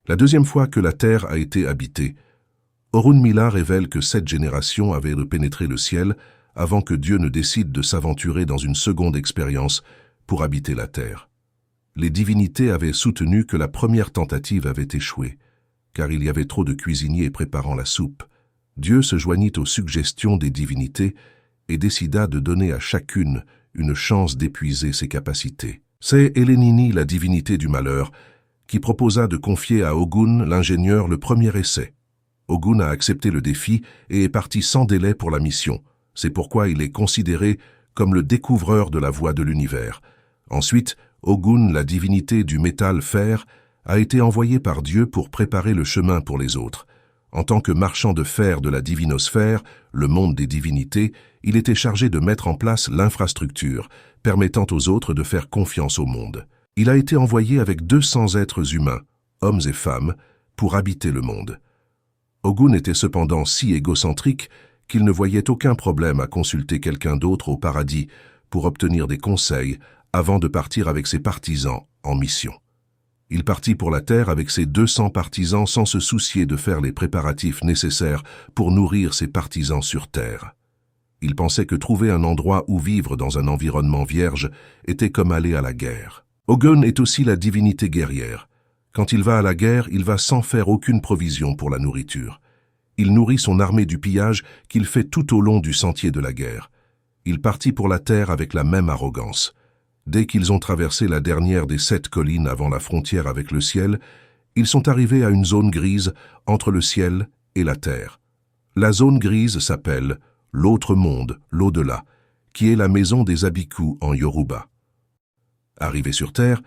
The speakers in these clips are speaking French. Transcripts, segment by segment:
La deuxième fois que la Terre a été habitée, Orunmila révèle que 7 générations avaient pénétré le ciel avant que Dieu ne décide de s'aventurer dans une seconde expérience pour habiter la Terre. Les divinités avaient soutenu que la première tentative avait échoué, car il y avait trop de cuisiniers préparant la soupe. Dieu se joignit aux suggestions des divinités et décida de donner à chacune une chance d'épuiser ses capacités. C'est Elenini, la divinité du malheur, qui proposa de confier à Ogun, l'ingénieur, le premier essai. Ogun a accepté le défi et est parti sans délai pour la mission. C'est pourquoi il est considéré comme le découvreur de la voie de l'univers. Ensuite, Ogun, la divinité du métal fer, a été envoyé par Dieu pour préparer le chemin pour les autres. En tant que marchand de fer de la divinosphère, le monde des divinités, il était chargé de mettre en place l'infrastructure, permettant aux autres de faire confiance au monde. Il a été envoyé avec 200 êtres humains, hommes et femmes, pour habiter le monde. Ogun était cependant si égocentrique qu'il ne voyait aucun problème à consulter quelqu'un d'autre au paradis pour obtenir des conseils avant de partir avec ses partisans en mission. Il partit pour la terre avec ses 200 partisans sans se soucier de faire les préparatifs nécessaires pour nourrir ses partisans sur terre. Il pensait que trouver un endroit où vivre dans un environnement vierge était comme aller à la guerre. Ogun est aussi la divinité guerrière. Quand il va à la guerre, il va sans faire aucune provision pour la nourriture. Il nourrit son armée du pillage qu'il fait tout au long du sentier de la guerre. Il partit pour la terre avec la même arrogance. Dès qu'ils ont traversé la dernière des 7 collines avant la frontière avec le ciel, ils sont arrivés à une zone grise entre le ciel et la terre. La zone grise s'appelle l'autre monde, l'au-delà, qui est la maison des Abiku en Yoruba. Arrivé sur terre,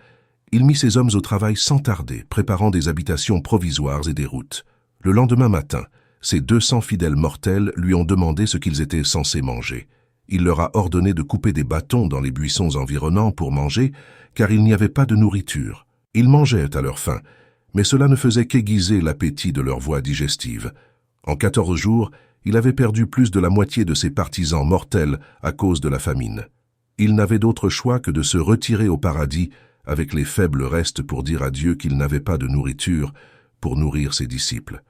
il mit ses hommes au travail sans tarder, préparant des habitations provisoires et des routes. Le lendemain matin, ses 200 fidèles mortels lui ont demandé ce qu'ils étaient censés manger. Il leur a ordonné de couper des bâtons dans les buissons environnants pour manger, car il n'y avait pas de nourriture. Ils mangeaient à leur faim, mais cela ne faisait qu'aiguiser l'appétit de leur voie digestive. En 14 jours, il avait perdu plus de la moitié de ses partisans mortels à cause de la famine. Il n'avait d'autre choix que de se retirer au paradis avec les faibles restes pour dire à Dieu qu'il n'avait pas de nourriture pour nourrir ses disciples.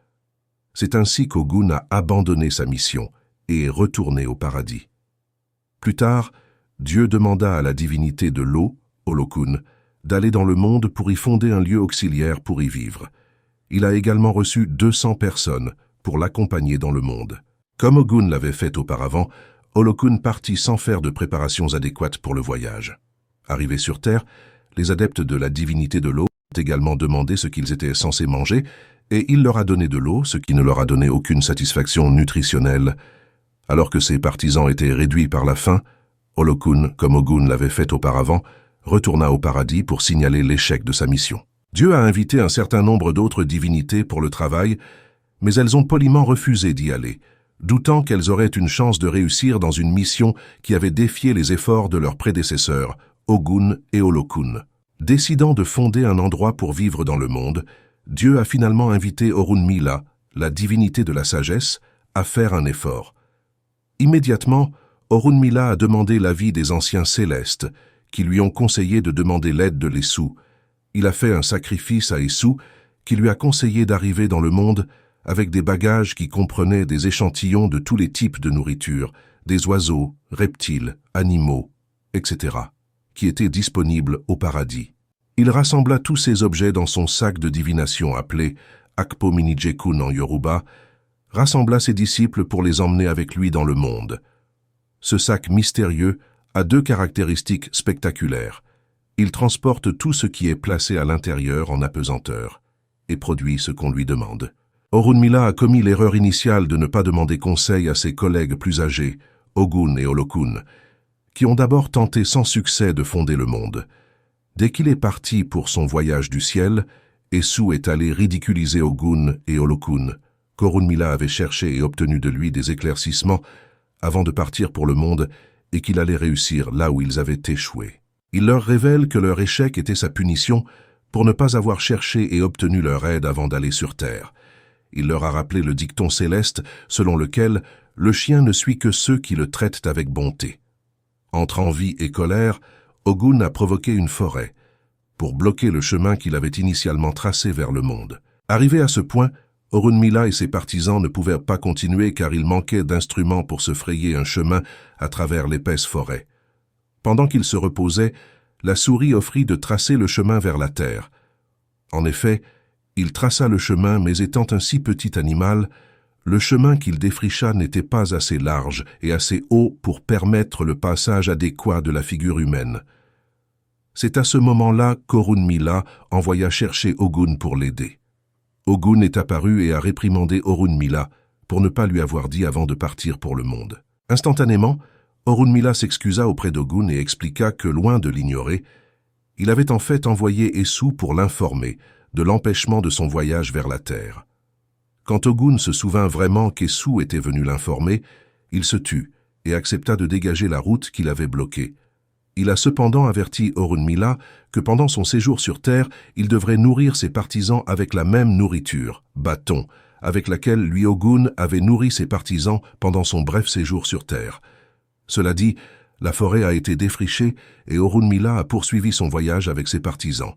C'est ainsi qu'Ogun a abandonné sa mission et est retourné au paradis. Plus tard, Dieu demanda à la divinité de l'eau, Olokun, d'aller dans le monde pour y fonder un lieu auxiliaire pour y vivre. Il a également reçu 200 personnes pour l'accompagner dans le monde. Comme Ogun l'avait fait auparavant, Olokun partit sans faire de préparations adéquates pour le voyage. Arrivés sur Terre, les adeptes de la divinité de l'eau ont également demandé ce qu'ils étaient censés manger, et il leur a donné de l'eau, ce qui ne leur a donné aucune satisfaction nutritionnelle. Alors que ses partisans étaient réduits par la faim, Olokun, comme Ogun l'avait fait auparavant, retourna au paradis pour signaler l'échec de sa mission. Dieu a invité un certain nombre d'autres divinités pour le travail, mais elles ont poliment refusé d'y aller, doutant qu'elles auraient une chance de réussir dans une mission qui avait défié les efforts de leurs prédécesseurs, Ogun et Olokun. Décidant de fonder un endroit pour vivre dans le monde, Dieu a finalement invité Orunmila, la divinité de la sagesse, à faire un effort. Immédiatement, Orunmila a demandé l'avis des anciens célestes, qui lui ont conseillé de demander l'aide de l'Essu. Il a fait un sacrifice à Essu, qui lui a conseillé d'arriver dans le monde avec des bagages qui comprenaient des échantillons de tous les types de nourriture, des oiseaux, reptiles, animaux, etc., qui étaient disponibles au paradis. Il rassembla tous ces objets dans son sac de divination appelé Akpo Minijekun en Yoruba, rassembla ses disciples pour les emmener avec lui dans le monde. Ce sac mystérieux a 2 caractéristiques spectaculaires. Il transporte tout ce qui est placé à l'intérieur en apesanteur et produit ce qu'on lui demande. Orunmila a commis l'erreur initiale de ne pas demander conseil à ses collègues plus âgés, Ogun et Olokun, qui ont d'abord tenté sans succès de fonder le monde. Dès qu'il est parti pour son voyage du ciel, Essu est allé ridiculiser Ogun et Olokun, qu'Orunmila avait cherché et obtenu de lui des éclaircissements avant de partir pour le monde et qu'il allait réussir là où ils avaient échoué. Il leur révèle que leur échec était sa punition pour ne pas avoir cherché et obtenu leur aide avant d'aller sur terre. Il leur a rappelé le dicton céleste selon lequel le chien ne suit que ceux qui le traitent avec bonté. Entre envie et colère, Ogun a provoqué une forêt pour bloquer le chemin qu'il avait initialement tracé vers le monde. Arrivé à ce point, Orunmila et ses partisans ne pouvaient pas continuer car il manquait d'instruments pour se frayer un chemin à travers l'épaisse forêt. Pendant qu'il se reposait, la souris offrit de tracer le chemin vers la terre. En effet, il traça le chemin, mais étant un si petit animal, le chemin qu'il défricha n'était pas assez large et assez haut pour permettre le passage adéquat de la figure humaine. C'est à ce moment-là qu'Orunmila envoya chercher Ogun pour l'aider. Ogun est apparu et a réprimandé Orunmila pour ne pas lui avoir dit avant de partir pour le monde. Instantanément, Orunmila s'excusa auprès d'Ogun et expliqua que, loin de l'ignorer, il avait en fait envoyé Essu pour l'informer de l'empêchement de son voyage vers la terre. Quand Ogun se souvint vraiment qu'Essu était venu l'informer, il se tut et accepta de dégager la route qu'il avait bloquée. Il a cependant averti Orunmila que pendant son séjour sur Terre, il devrait nourrir ses partisans avec la même nourriture, bâton, avec laquelle lui Ogun avait nourri ses partisans pendant son bref séjour sur Terre. Cela dit, la forêt a été défrichée et Orunmila a poursuivi son voyage avec ses partisans.